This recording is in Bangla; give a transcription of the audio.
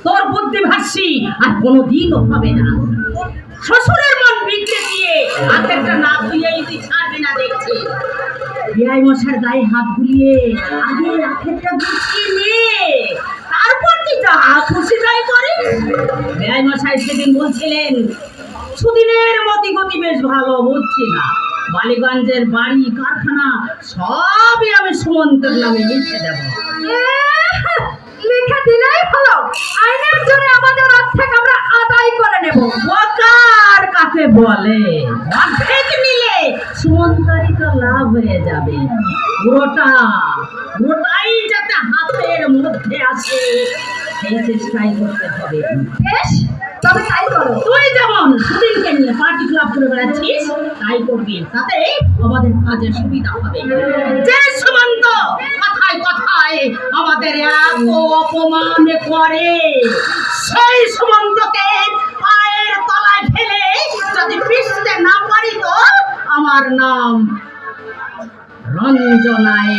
তোর বুদ্ধি ভাসি আর কোনোদিনও হবে না। শ্বশুরের মন বিগড়ে দিয়ে আখেরটা না ধুয়েই তুই ছাড়বি না দেখছি। বিআই মশার গায়ে হাত বুলিয়ে আগে আখেরটা গুছিয়ে নে, তারপর তুই যা খুশি তাই করিস। বিআই মশাই সেদিন বলছিলেন, সুদিনের মতি গতি বেশ ভালো বুঝছি না, বালিগঞ্জের বাড়ি কারখানা সবই আমি সুমন্তের নামে লিখে দেব। লিখে দিলেই হলো, আইনের জন্য আমাদের অর্ধেক আমরা আদায় করে নেব। বকার কাকে বলে? অর্ধেক নিলে সুমন্তারই তো লাভ হয়ে যাবে। পুরোটাই যাতে হাতের মধ্যে আসে সেই চেষ্টাই করতে হবে। বেশ, তবে তাই করো। তুই যেমন সুদিনকে নিয়ে পার্টি ক্লাব করে বেড়াচ্ছিস তাই করবি, তাতে আমাদের কাজের সুবিধা হবে। যে সুমন্ত কথায় কথায় আমাদের এত অপমান করে, সেই সুমন্তকে পায়ের তলায় ফেলে যদি পিষতে না পারি তো আমার নাম রঞ্জনাই।